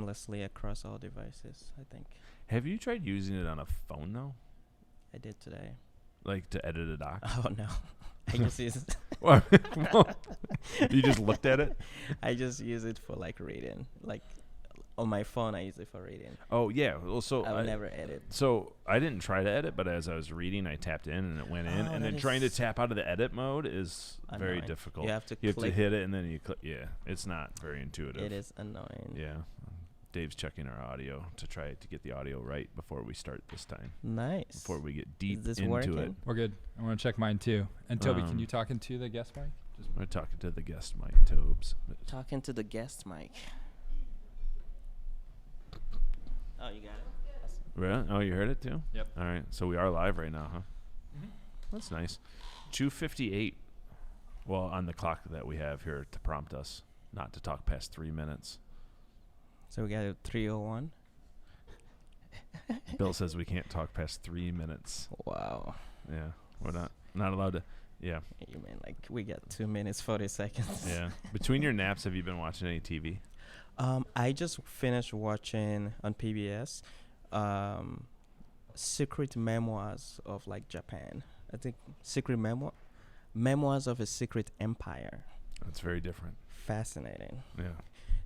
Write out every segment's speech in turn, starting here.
seamlessly across all devices, I think. Have you tried using it on a phone though? I did today. Like to edit a doc? Oh, no. I just use it. You just looked at it? I just use it for like reading. Like on my phone, I use it for reading. Oh, yeah. Well, so I would never edit. So I didn't try to edit, but as I was reading, I tapped in and it went in. And then trying to tap out of the edit mode is very difficult. You have to hit it and then you click. Yeah, it's not very intuitive. It is annoying. Yeah. Dave's checking our audio to try to get the audio right before we start this time. Nice. Before we get deep into working? It. We're good. I want to check mine too. And Tobi, can you talk into the guest mic? We're talking to the guest mic, Tobes. Talking to the guest mic. Oh, you got it? Really? Oh, you heard it too? Yep. All right. So we are live right now, huh? Mm-hmm. That's nice. 2:58. Well, on the clock that we have here to prompt us not to talk past 3 minutes. So we got a 3:01. Bill says we can't talk past 3 minutes. Wow. Yeah, we're not allowed to. Yeah. You mean like we got 2 minutes 40 seconds? Yeah. Between your naps, have you been watching any TV? I just finished watching on PBS, Secret Memoirs of like Japan. I think Memoirs of a Secret Empire. That's very different. Fascinating. Yeah.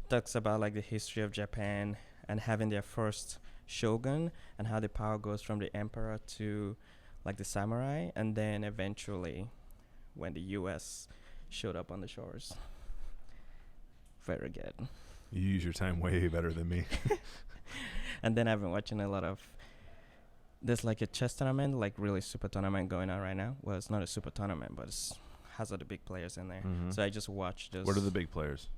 Talks about like the history of Japan and having their first shogun and how the power goes from the emperor to like the samurai, and then eventually when the US showed up on the shores. Very good. You use your time way better than me. And then I've been watching a lot of, there's like a chess tournament, like really super tournament going on right now. Well, it's not a super tournament, but it has all the big players in there. Mm-hmm. So I just watched those. What are the big players?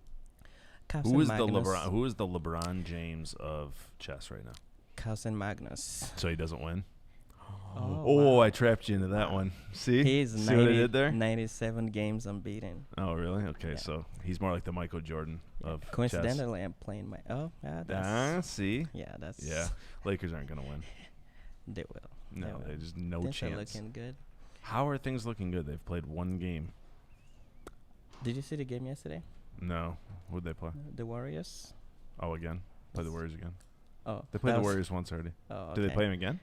Who is the LeBron James of chess right now? Carlsen Magnus. So he doesn't win? Wow. I trapped you into that one. See? He's See what I did there? 97 games unbeaten. Oh, really? Okay, Yeah. So he's more like the Michael Jordan of Coincidentally, I'm playing my... Oh, yeah, that's... see? Yeah, that's... Yeah, Lakers aren't going to win. They will. No, they will. there's no Things chance. are looking good. How are things looking good? They've played one game. Did you see the game yesterday? No. Who'd they play? The Warriors? Oh, again? Play the Warriors again? Oh. They played the Warriors once already. Oh, okay. Did they play them again?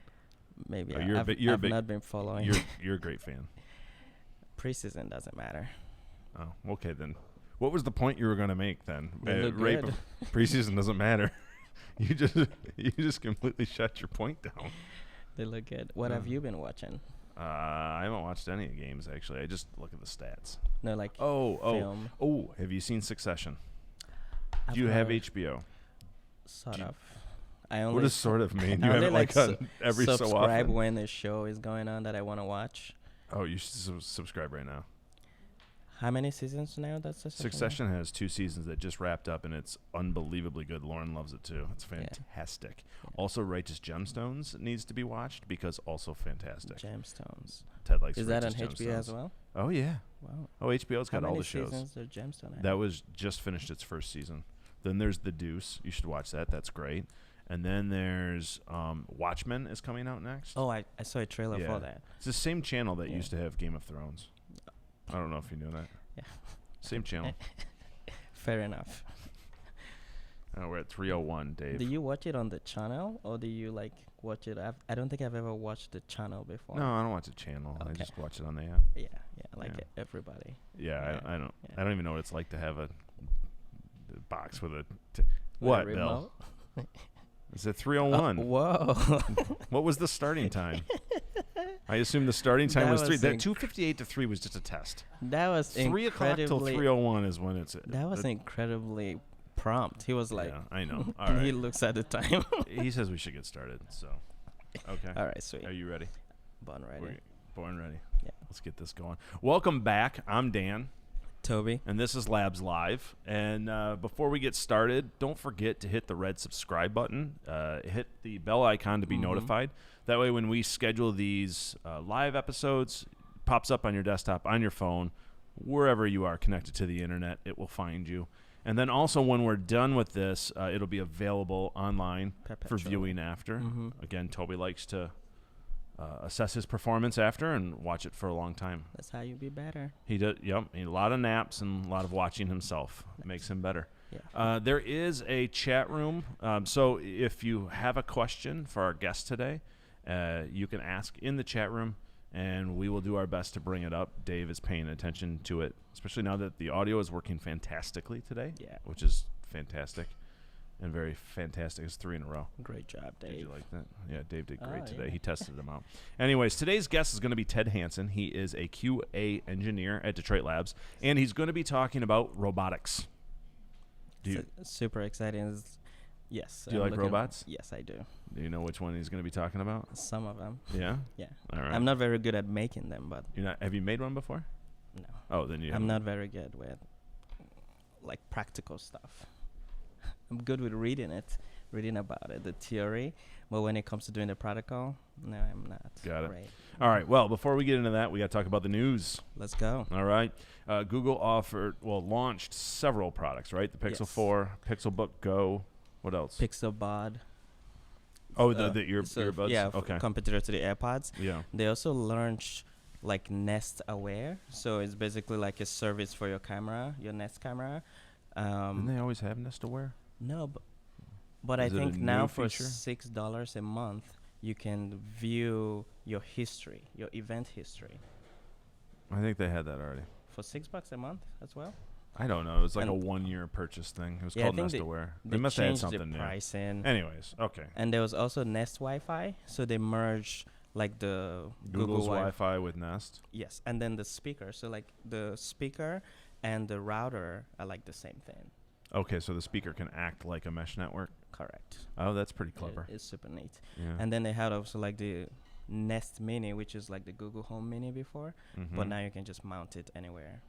Maybe. Oh, I've not been following. You're a great fan. Preseason doesn't matter. Oh, okay then. What was the point you were going to make then? They look good. Preseason doesn't matter. You just completely shut your point down. They look good. What have you been watching? I haven't watched any games actually. I just look at the stats. No, like film. Have you seen Succession? Do you have HBO? Sort of. What does sort of mean? You have it like every so often? Subscribe when the show is going on that I want to watch. Oh, you should subscribe right now. How many seasons now? Succession has 2 seasons that just wrapped up, and it's unbelievably good. Lauren loves it too. It's fantastic. Yeah. Also, Righteous Gemstones needs to be watched because also fantastic. Gemstones. Ted likes. Is that on HBO as well? Oh yeah. Wow. Oh, HBO's got all the shows. How many seasons does Gemstone have? That was just finished its first season. Then there's The Deuce. You should watch that. That's great. And then there's Watchmen is coming out next. Oh, I saw a trailer for that. It's the same channel that used to have Game of Thrones. I don't know if you knew that. Yeah. Same channel. Fair enough. We're at 3:01, Dave. Do you watch it on the channel or do you like watch it? I don't think I've ever watched the channel before. No, I don't watch the channel. Okay. I just watch it on the app. Yeah, everybody. Yeah, I don't. Yeah. I don't even know what it's like to have a box with a. What, Bill? It's at 3:01. Whoa. What was the starting time? I assume the starting time was 3. That 2:58 to 3 was just a test. That was 3 o'clock till 3:01 is when it's. That was incredibly prompt. He was like. Yeah, I know. All and right. he looks at the time. He says we should get started. So. Okay. All right, sweet. Are you ready? Born ready. Born ready. Yeah. Let's get this going. Welcome back. I'm Dan. Toby. And this is Labs Live. And before we get started, don't forget to hit the red subscribe button. Hit the bell icon to be notified. That way when we schedule these live episodes, it pops up on your desktop, on your phone, wherever you are connected to the internet, it will find you. And then also when we're done with this, it'll be available online for viewing after. Again, Toby likes to assess his performance after and watch it for a long time. That's how you be better. He does. Yep. A lot of naps and a lot of watching himself makes him better. There is a chat room. So if you have a question for our guest today, you can ask in the chat room, and we will do our best to bring it up. Dave is paying attention to it, especially now that the audio is working fantastically today, which is fantastic and very fantastic. It's 3 in a row. Great job, Dave. Did you like that? Yeah, Dave did great today. He tested them out. Anyways, today's guest is going to be Ted Hansen. He is a QA engineer at Detroit Labs, and he's going to be talking about robotics. Super exciting. Yes. Do you like robots? Yes, I do. Do you know which one he's going to be talking about? Some of them. Yeah? Yeah. All right. I'm not very good at making them, but... Have you made one before? No. Oh, then you I'm not very good with, practical stuff. I'm good with reading about it, the theory, but when it comes to doing the practical, no, I'm not. Got it. Right. All right. Well, before we get into that, we got to talk about the news. Let's go. All right. Google launched several products, right? The Pixel 4, PixelBook Go. What else? PixelBook. Oh, the earbuds? Yeah, okay. competitor to the AirPods. Yeah. They also launched Nest Aware, so it's basically like a service for your camera, your Nest camera. Didn't they always have Nest Aware? No, but I think now for $6 a month, you can view your history, your event history. I think they had that already. For $6 a month as well? I don't know. It was like a 1-year purchase thing. It was called Nest Aware. They must have had something new. Pricing. Anyways, okay. And there was also Nest Wi-Fi, so they merged the Google's Wi-Fi with Nest. Yes, and then the speaker. So the speaker and the router are the same thing. Okay, so the speaker can act like a mesh network? Correct. Oh, that's pretty clever. It's super neat. Yeah. And then they had also the Nest Mini, which is the Google Home Mini before, but now you can just mount it anywhere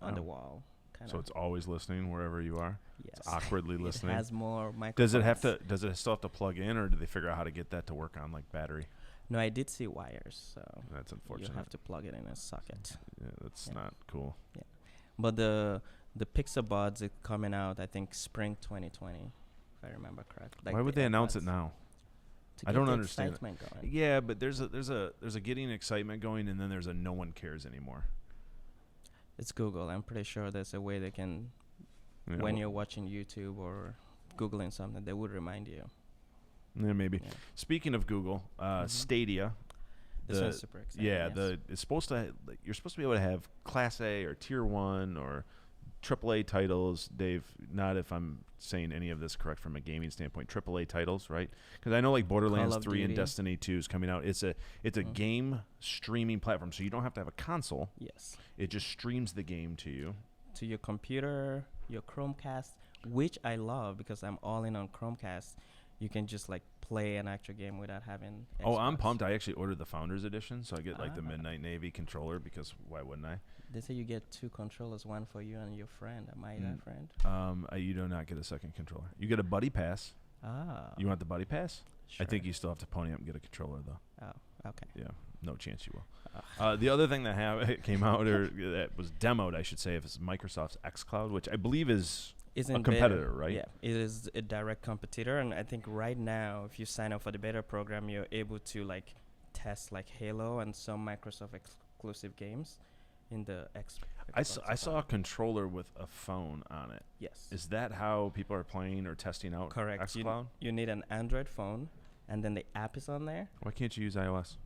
on the wall. So it's always listening wherever you are? Yes. It's awkwardly listening? It has more microphones. Does it still have to plug in, or do they figure out how to get that to work on battery? No, I did see wires, so that's unfortunate. You have to plug it in a socket. Yeah, that's not cool. Yeah. But the PixelBuds is coming out, I think, spring 2020, if I remember correctly. Why would they announce it now? I don't understand it. Going. Yeah, but there's a getting excitement going, and then there's a no one cares anymore. It's Google. I'm pretty sure there's a way they can, when you're watching YouTube or Googling something, they would remind you. Yeah, maybe. Yeah. Speaking of Google, Stadia. This one's super exciting. Yeah, it's supposed to. You're supposed to be able to have Class A or Tier 1 or AAA titles. Dave, not if I'm saying any of this correct from a gaming standpoint. AAA titles, right? Because I know Borderlands 3 and Destiny 2 is coming out. It's a game streaming platform, so you don't have to have a console. Yes. It just streams the game to you. To your computer, your Chromecast, which I love because I'm all in on Chromecast. You can just play an actual game without having Xbox. Oh, I'm pumped. I actually ordered the Founders Edition, so I get the Midnight Navy controller because why wouldn't I? They say you get 2 controllers, one for you and your friend. Am I that friend? You do not get a second controller. You get a buddy pass. Ah. You want the buddy pass? Sure. I think you still have to pony up and get a controller, though. Oh, okay. Yeah, no chance you will. The other thing that came out, or that was demoed, I should say, is Microsoft's xCloud, which I believe is a competitor, right? Yeah, it is a direct competitor, and I think right now, if you sign up for the beta program, you're able to test Halo and some Microsoft exclusive games in the Xbox. I saw a controller with a phone on it. Yes. Is that how people are playing or testing out xCloud? You need an Android phone, and then the app is on there. Why can't you use iOS?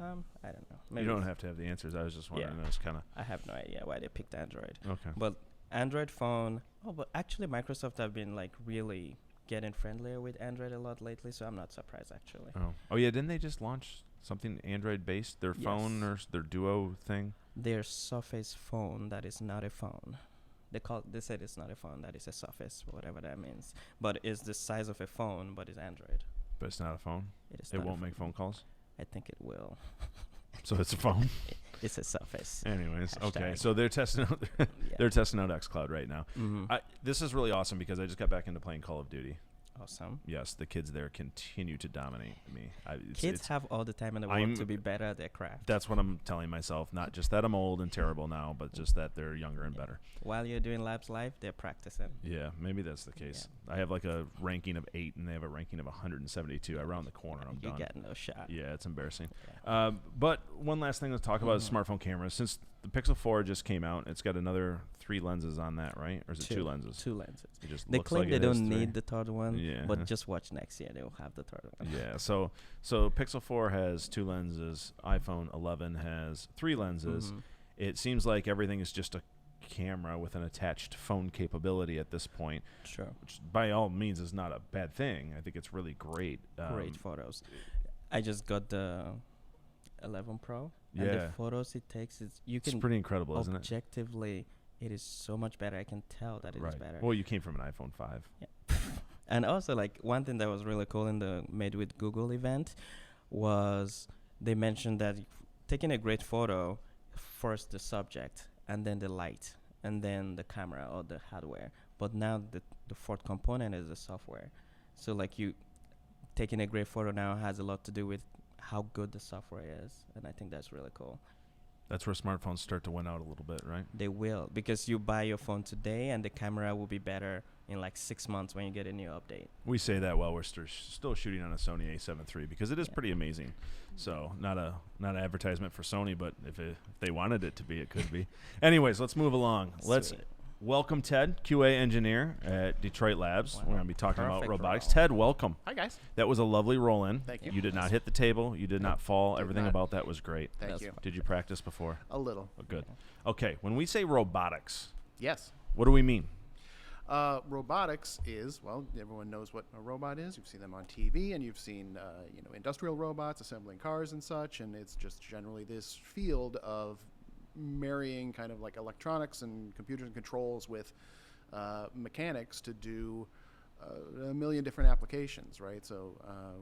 I don't know. Maybe you don't have to have the answers. I was just wondering. Yeah. I have no idea why they picked Android. Okay. But Android phone. Oh, but actually, Microsoft have been really getting friendlier with Android a lot lately, so I'm not surprised actually. Oh yeah, didn't they just launch something Android based? Their phone or their Duo thing? Their Surface phone that is not a phone. They said it's not a phone, that is a Surface, whatever that means. But it's the size of a phone, but it's Android. But it's not a phone? It won't make phone calls? I think it will. So it's a phone? It's a Surface. Anyways, okay. So they're testing out they're testing out xCloud right now. This is really awesome because I just got back into playing Call of Duty. Awesome. Yes, the kids there continue to dominate me. Kids have all the time in the world to be better at their craft. That's what I'm telling myself. Not just that I'm old and terrible now, but just that they're younger and better. While you're doing Labs Live, they're practicing. Yeah, maybe that's the case. Yeah. I have a ranking of 8, and they have a ranking of 172. I round the corner, I'm done. You got no shot. Yeah, it's embarrassing. Yeah. But one last thing let's talk about is smartphone cameras. Since the Pixel 4 just came out. It's got another 3 lenses on that, right? Or is it 2 lenses? 2 lenses. It just They looks claim like they it has don't 3. need the third one, Yeah. but just watch next year. They will have the third one. Yeah. So Pixel 4 has 2 lenses. iPhone 11 has 3 lenses. It seems like everything is just a camera with an attached phone capability at this point. Sure. Which by all means is not a bad thing. I think it's really great. Great photos. I just got the 11 Pro. Yeah. And the photos it takes, It's pretty incredible, isn't it? Objectively, it is so much better. I can tell that it is better. Well, you came from an iPhone 5. Yeah. And also, like, one thing that was really cool in the Made with Google event was they mentioned that taking a great photo, first the subject, and then the light, and then the camera or the hardware. But now the fourth component is the software. So, like, taking a great photo now has a lot to do with how good the software is, and I think that's really cool. That's where smartphones start to win out a little bit, right? They will, because you buy your phone today and the camera will be better in like 6 months when you get a new update. We say that while we're still shooting on a Sony A7 III because it is pretty amazing. So not an advertisement for Sony, but if they wanted it to be, it could be. Anyways, let's move along. Let's welcome Ted, QA engineer at Detroit Labs. We're going to be talking about robotics. Ted, welcome. Hi, guys. That was a lovely roll-in. Thank you. You did not hit the table. You did not fall. Everything not. about that was great. Thank you. Did you practice before? A little. Oh, good. Okay, when we say robotics, Yes. what do we mean? Robotics is, well, everyone knows what a robot is. You've seen them on TV, and you've seen, industrial robots assembling cars and such, and it's just generally this field of marrying kind of like electronics and computers and controls with mechanics to do a million different applications, right? So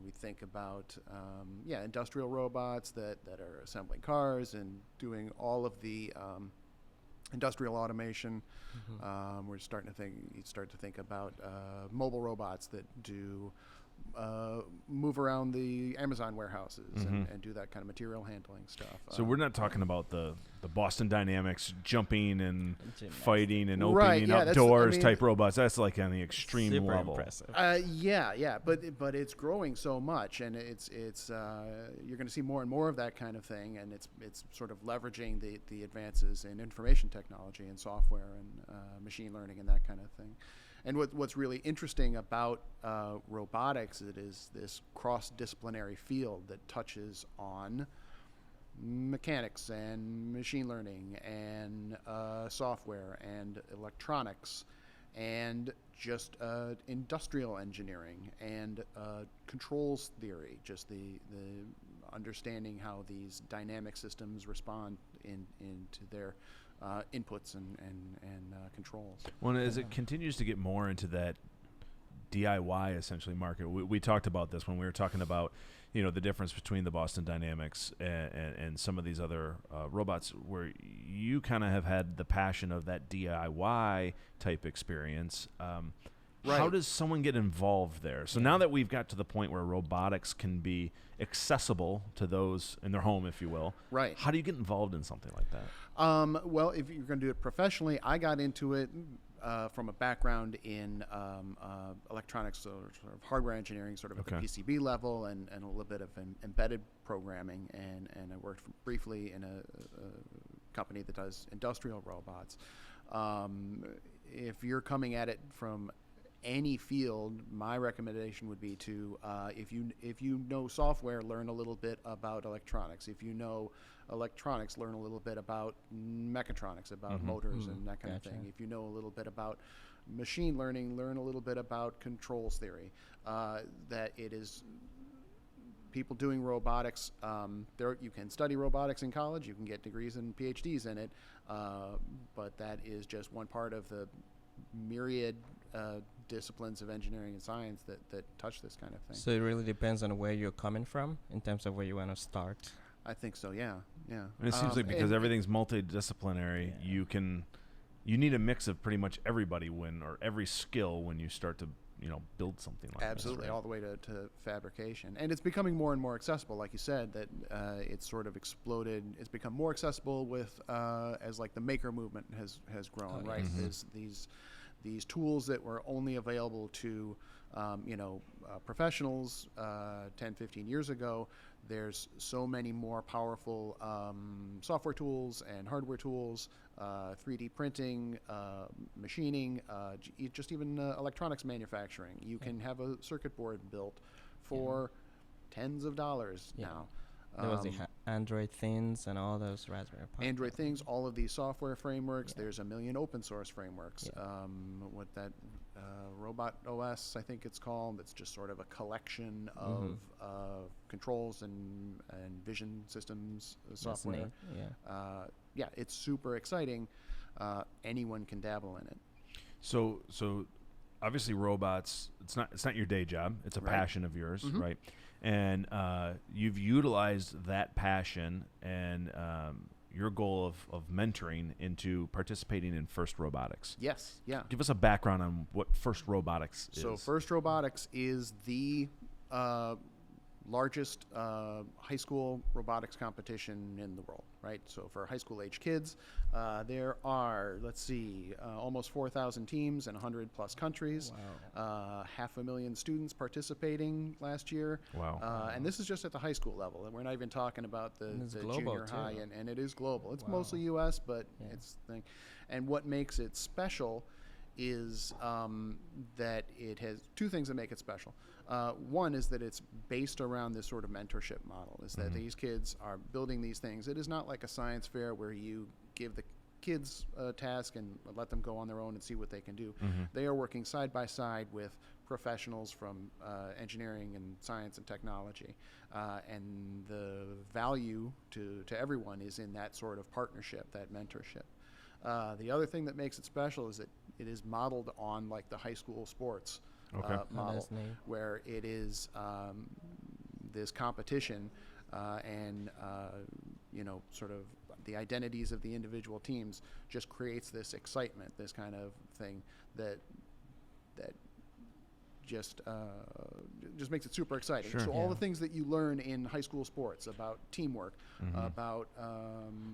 we think about, industrial robots that are assembling cars and doing all of the industrial automation. We're starting to think about mobile robots that do move around the Amazon warehouses and do that kind of material handling stuff. So we're not talking about the Boston Dynamics jumping and Gymnastics. fighing and Right, opening yeah, up that's- doors I mean- type robots. That's like on the extreme Super level. impressive. But it's growing so much, and it's you're going to see more and more of that kind of thing, and it's sort of leveraging the advances in information technology and software and machine learning and that kind of thing. And what's really interesting about robotics, it is this cross-disciplinary field that touches on mechanics and machine learning and software and electronics and just industrial engineering and controls theory, just the understanding how these dynamic systems respond into their inputs and controls. Well, as it continues to get more into that DIY essentially market, we talked about this when we were talking about the difference between the Boston Dynamics and some of these other robots, where you kind of have had the passion of that DIY type experience. Right. How does someone get involved there? So now that we've got to the point where robotics can be accessible to those in their home, if you will, Right. how do you get involved in something like that? Well, if you're going to do it professionally, I got into it from a background in electronics, so sort of hardware engineering, sort of at the PCB level, and a little bit of embedded programming, and I worked briefly in a company that does industrial robots. If you're coming at it from any field, my recommendation would be to, if you know software, learn a little bit about electronics. If you know electronics, learn a little bit about mechatronics, about motors and that kind of thing. If you know a little bit about machine learning, learn a little bit about controls theory. That it is people doing robotics. You can study robotics in college. You can get degrees and PhDs in it, but that is just one part of the myriad disciplines of engineering and science that touch this kind of thing. So it really depends on where you're coming from in terms of where you want to start. I think so. Yeah. And it seems like because everything's multidisciplinary, you need a mix of pretty much everybody or every skill when you start to build something like absolutely, this, right? all the way to fabrication. And it's becoming more and more accessible, like you said, that it's sort of exploded. It's become more accessible with as like the maker movement has grown, right? There's these tools that were only available to professionals 10, 15 years ago. There's so many more powerful software tools and hardware tools, 3D printing, machining, just even electronics manufacturing. You can have a circuit board built for tens of dollars now. There was the Android things and all those Raspberry Pi. Android things, all of these software frameworks. There's a million open source frameworks. What that Robot OS, I think it's called. It's just sort of a collection of controls and vision systems software. It's super exciting. Anyone can dabble in it. So obviously robots, it's not your day job. It's a passion of yours, right? And you've utilized that passion and your goal of mentoring into participating in FIRST Robotics. Yes, yeah. Give us a background on what FIRST Robotics is. So FIRST Robotics is the largest high school robotics competition in the world, right? So for high school age kids, there are, almost 4,000 teams in 100 plus countries. Wow. 500,000 students participating last year. Wow. And this is just at the high school level. And we're not even talking about the junior high, and it is global. It's mostly U.S., but it's thing. And what makes it special is that it has two things that make it special. One is that it's based around this sort of mentorship model, is that these kids are building these things. It is not like a science fair where you give the kids a task and let them go on their own and see what they can do. They are working side by side with professionals from engineering and science and technology. And the value to everyone is in that sort of partnership, that mentorship. The other thing that makes it special is that it is modeled on like the high school sports model, where it is this competition and sort of the identities of the individual teams just creates this excitement, this kind of thing that just makes it super exciting. Sure. So all the things that you learn in high school sports about teamwork, about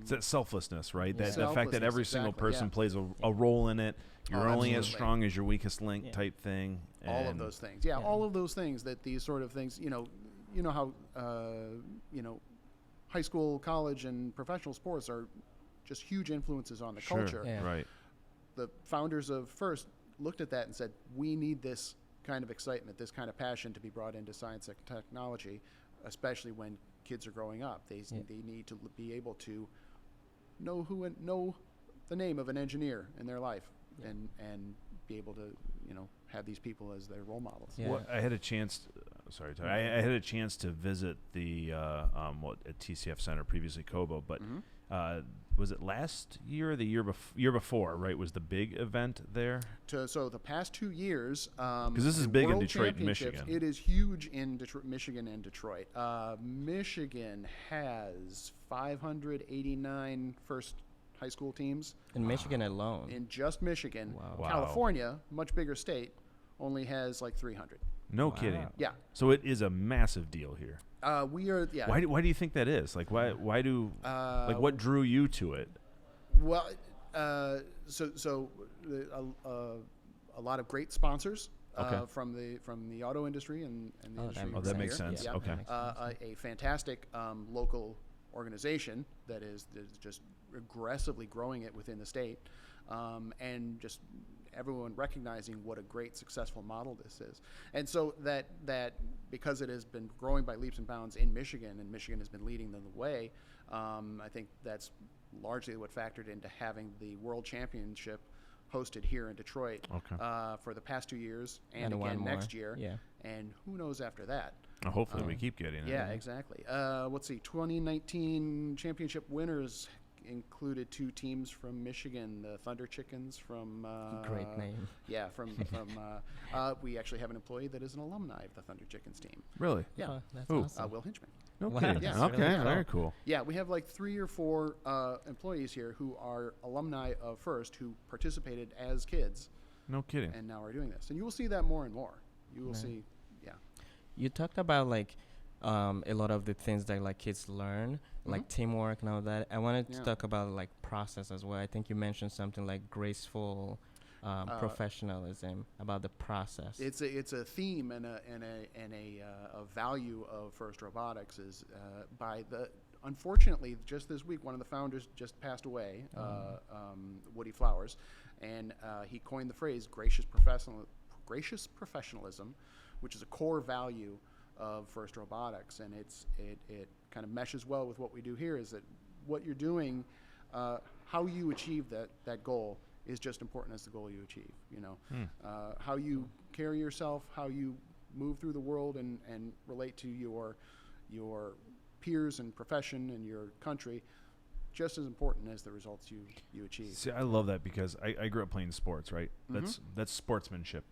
it's that selflessness, right? Yeah. That the fact that every single person plays a role in it. You're only as strong as your weakest link type thing. All of those things. All of those things that these sort of things, you know how high school, college, and professional sports are just huge influences on the culture. Right. The founders of FIRST looked at that and said, we need this kind of excitement, this kind of passion to be brought into science and technology, especially when kids are growing up. They need to be able to know the name of an engineer in their life and be able to have these people as their role models. Well, I had a chance. Sorry, Tobi. I had a chance to visit the at TCF Center, previously Kobo, but was it last year or the year before? Right, was the big event there? So the past 2 years, because this is big in Detroit and Michigan. It is huge in Michigan and Detroit. Michigan has 589 FIRST high school teams in Michigan alone. In just Michigan. Wow. California, much bigger state, only has like 300. No kidding. Yeah. So it is a massive deal here. We are. Yeah. Why do you think that is? Like why do what drew you to it? Well, so a lot of great sponsors from the auto industry and the industry. That makes sense. Yeah. Okay. A fantastic local organization that is just aggressively growing it within the state, and just everyone recognizing what a great successful model this is. And so that because it has been growing by leaps and bounds in Michigan, and Michigan has been leading the way, I think that's largely what factored into having the World Championship hosted here in Detroit for the past 2 years and again next year. Yeah. And who knows after that. Hopefully we keep getting it. Yeah, exactly. Let's see, 2019 championship winners included 2 teams from Michigan, the Thunder Chickens from... Great name. Yeah, from we actually have an employee that is an alumni of the Thunder Chickens team. Really? Yeah. Oh, that's awesome. Will Hinchman. No Wow, kidding. that's Okay, really cool. very cool. Yeah, we have like 3 or 4 employees here who are alumni of FIRST who participated as kids. No kidding. And now are doing this. And you will see that more and more. You will see, You talked about like a lot of the things that like kids learn, like teamwork and all that. I wanted to talk about like process as well. I think you mentioned something like graceful professionalism, about the process. It's a theme and a value of FIRST Robotics is unfortunately, just this week, one of the founders just passed away, Woody Flowers, and he coined the phrase gracious professionalism, which is a core value of FIRST Robotics, and it kind of meshes well with what we do here. Is that what you're doing? How you achieve that goal is just important as the goal you achieve. How you carry yourself, how you move through the world, and relate to your peers and profession and your country, just as important as the results you achieve. See, I love that because I grew up playing sports, right? That's sportsmanship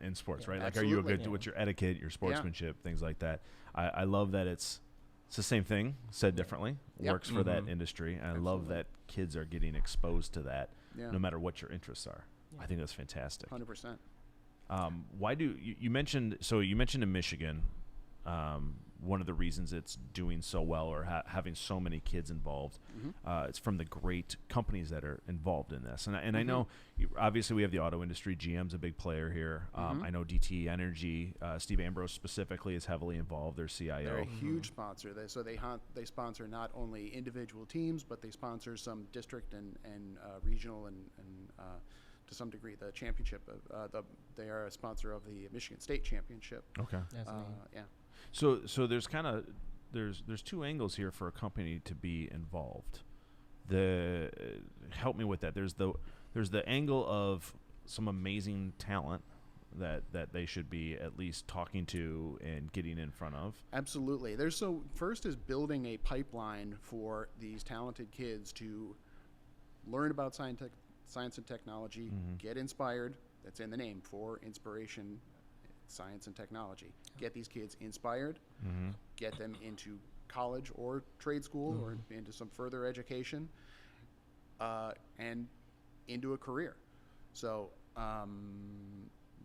in sports, right? Like, are you a good, what's your etiquette, your sportsmanship, things like that. I love that it's the same thing, said differently, works for that industry. And I love that kids are getting exposed to that no matter what your interests are. I think that's fantastic. 100%. Why do you mentioned in Michigan, one of the reasons it's doing so well or having so many kids involved, it's from the great companies that are involved in this. And I know, obviously, we have the auto industry. GM's a big player here. I know DTE Energy, Steve Ambrose specifically is heavily involved. Their CIO. They're a huge sponsor. They sponsor not only individual teams, but they sponsor some district and regional and to some degree the championship. They are a sponsor of the Michigan State Championship. Okay. Yeah. So there's there's two angles here for a company to be involved. Help me with that. There's the angle of some amazing talent that they should be at least talking to and getting in front of. Absolutely. First is building a pipeline for these talented kids to learn about science and technology, get inspired. That's in the name, for inspiration. Science and technology. Get these kids inspired, get them into college or trade school or into some further education, and into a career. So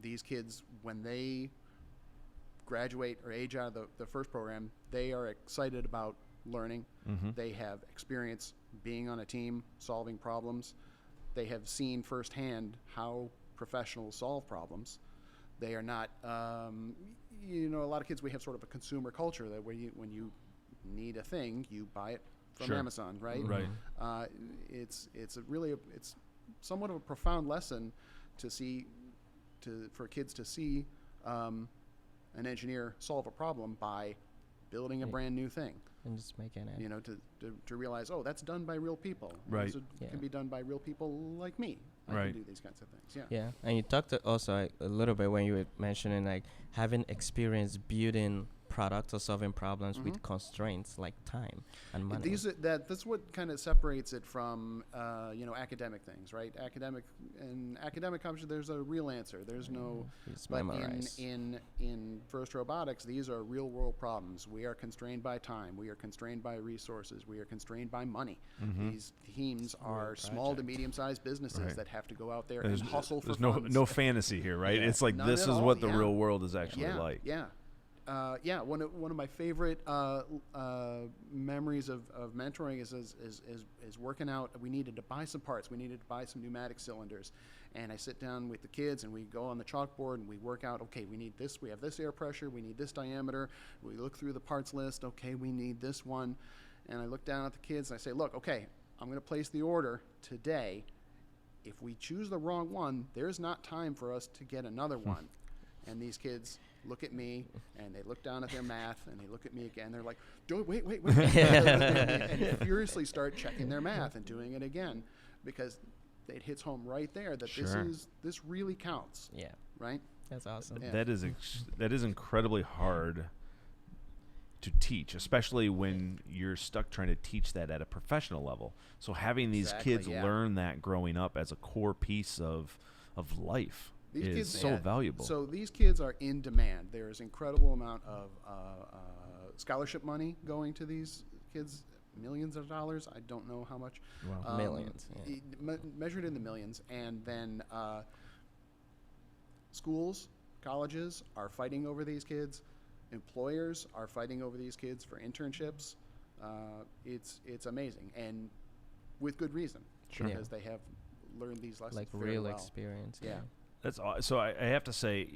these kids, when they graduate or age out of the first program, they are excited about learning. They have experience being on a team, solving problems. They have seen firsthand how professionals solve problems. They are not, a lot of kids, we have sort of a consumer culture that when you need a thing, you buy it from Amazon, right? Right. It's somewhat of a profound lesson for kids to see an engineer solve a problem by building a brand new thing. And just making it. To realize, that's done by real people. Right. It can be done by real people like me. I can do these kinds of things. Yeah, and you talked also a little bit when you were mentioning like having experience building products or solving problems with constraints like time and money. That's what kind of separates it from academic things, right? Academic competition, there's a real answer. There's no. But in FIRST Robotics, these are real world problems. We are constrained by time. We are constrained by resources. We are constrained by money. These teams are small to medium sized businesses that have to go out there and hustle for funds. There's no fantasy here, right? It's like this is what the real world is actually like. One of my favorite memories of mentoring is working out. We needed to buy some parts. We needed to buy some pneumatic cylinders, and I sit down with the kids and we go on the chalkboard and we work out. Okay, we need this. We have this air pressure. We need this diameter. We look through the parts list. Okay, we need this one, and I look down at the kids and I say, look, okay, I'm going to place the order today. If we choose the wrong one, there's not time for us to get another one. And these kids look at me, and they look down at their math, and they look at me again. They're like, wait. And furiously start checking their math and doing it again, because it hits home right there that this really counts. Yeah. Right? That's awesome. Yeah. That is incredibly hard to teach, especially when you're stuck trying to teach that at a professional level. So having these kids learn that growing up as a core piece of life is so valuable. So these kids are in demand. There is incredible amount of scholarship money going to these kids, millions of dollars. I don't know how much. Wow. Millions. Measured in the millions. And then schools, colleges are fighting over these kids. Employers are fighting over these kids for internships. It's amazing, and with good reason, because they have learn these lessons Like very real well. experience. Yeah. That's so. I have to say,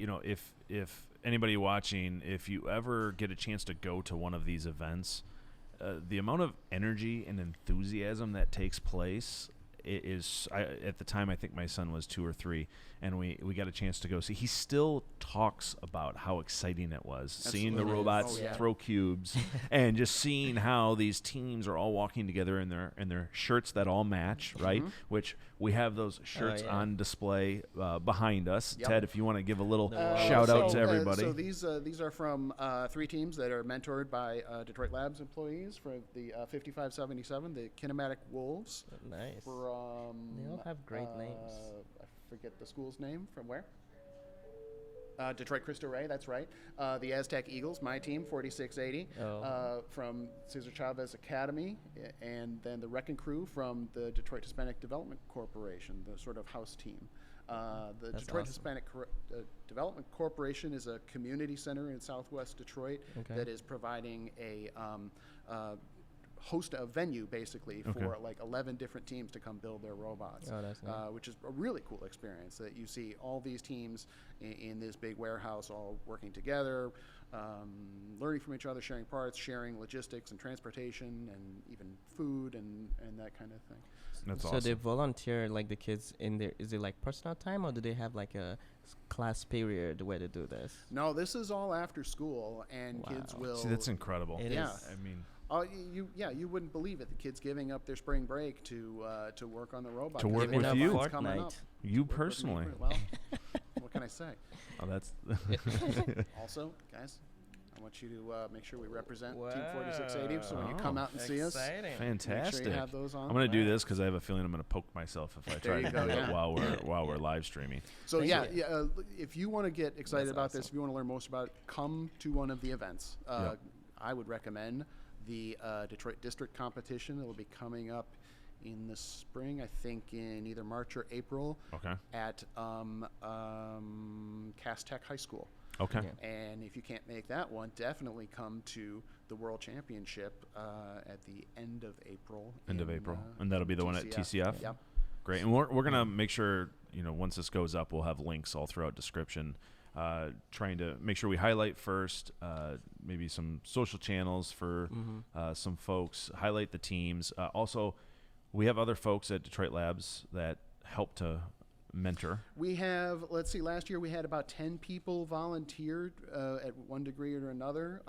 if anybody watching, if you ever get a chance to go to one of these events, the amount of energy and enthusiasm that takes place at the time I think my son was 2 or 3, and we got a chance to go see. He still talks about how exciting it was seeing the Absolutely. robots Oh, yeah. throw cubes and just seeing how these teams are all walking together in their shirts that all match, right? Which we have those shirts yeah. on display behind us. Yep. Ted, if you want to give a little The shout out so, to everybody. So these are from 3 teams that are mentored by Detroit Labs employees for the 5577, the Kinematic Wolves. Nice. From They all have great names. I forget the school's name. From where? Detroit Cristo Ray, that's right. The Aztec Eagles, my team, 4680, from Ceasar Chavez Academy, and then the Wrecking Crew from the Detroit Hispanic Development Corporation, the sort of house team. The That's Detroit awesome. Hispanic Development Corporation is a community center in Southwest Detroit that is providing a host a venue basically for like 11 different teams to come build their robots, Oh, that's nice. which is a really cool experience that you see all these teams in this big warehouse all working together, learning from each other, sharing parts, sharing logistics and transportation and even food and that kind of thing. That's So awesome. they volunteer like the kids in there. Is it like personal time, or do they have like a class period where they do this? No, this is all after school, and kids Wow. will. See, that's incredible. It Yeah. is. I mean, you wouldn't believe it. The kids giving up their spring break to work on the robot. To work Giving with up you. Deadline's coming up. Fortnite. you Work with me personally. Well, what can I say? Oh, that's Also, guys, I want you to make sure we represent Team 4680. So when you come out and see us, Exciting. make sure fantastic. you have those on. I'm going to do this because I have a feeling I'm going to poke myself if I There try you to go, do it yeah. while we're live streaming. So Thank yeah, if you want to get excited That's about this, awesome. if you want to learn most about it, come to one of the events. Yep. I would recommend the Detroit District competition. It will be coming up in the spring, I think in either March or April Okay. at Cass Tech High School. Okay. Yeah. And if you can't make that one, definitely come to the World Championship at the end of April. End of in, April. And that'll be the one at TCF? Yep. Great. And we're going to make sure, once this goes up, we'll have links all throughout description. Trying to make sure we highlight first, maybe some social channels for some folks, highlight the teams. Also, we have other folks at Detroit Labs that help to mentor. We have, let's see, last year we had about 10 people volunteered at one degree or another.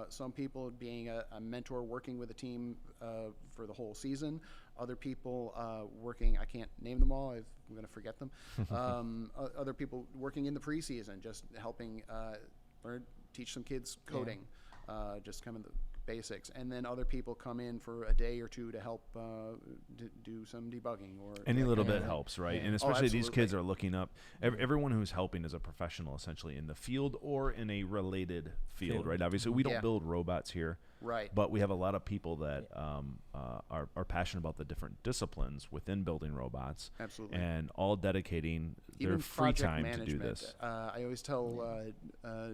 Some people being a mentor working with a team for the whole season. Other people working, I can't name them all, I'm going to forget them. Other people working in the preseason, just helping teach some kids coding, just kind of the basics. And then other people come in for a day or two to help do some debugging. Or Any that little kind of bit thing. helps, right? Yeah. And Oh, especially these kids absolutely. are looking up. Everyone who's helping is a professional, essentially, in the field or in a related field, right? Obviously, we don't Yeah. build robots here. Right. But we have a lot of people that are passionate about the different disciplines within building robots, Absolutely. and all dedicating their Even free project time management. to do this. I always tell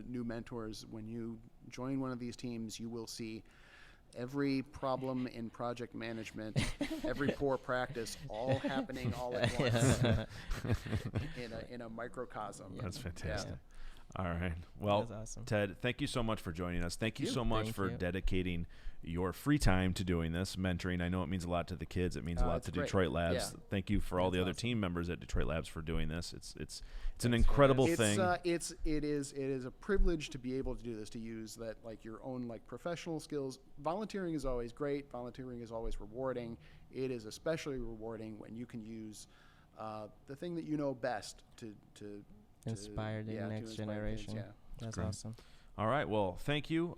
new mentors, when you join one of these teams, you will see every problem in project management, every poor practice, all happening all at once in a microcosm. That's Yeah. fantastic. All right. Well, That's awesome. Ted, thank you so much for joining us. Thank you so much Thank for you. dedicating your free time to doing this, mentoring. I know it means a lot to the kids. It means a lot It's to great. Detroit Labs. Yeah. Thank you for all That's the other awesome. team members at Detroit Labs for doing this. It's an incredible thing. It is a privilege to be able to do this, to use that like your own like professional skills. Volunteering is always great. Volunteering is always rewarding. It is especially rewarding when you can use the thing that you know best to Inspire the to next inspire kids, generation. yeah. That's great. awesome. All right. Well, thank you.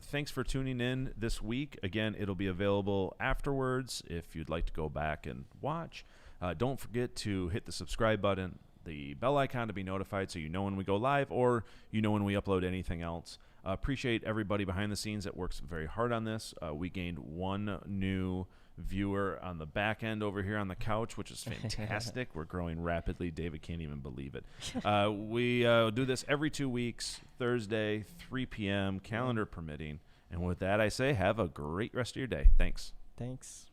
Thanks for tuning in this week. Again, it'll be available afterwards if you'd like to go back and watch. Don't forget to hit the subscribe button, the bell icon to be notified so you know when we go live or you know when we upload anything else. Appreciate everybody behind the scenes that works very hard on this. We gained one new viewer on the back end over here on the couch, which is fantastic. We're growing rapidly. David can't even believe it. We do this every 2 weeks, Thursday, 3 p.m., calendar permitting. And with that, I say have a great rest of your day. Thanks. Thanks.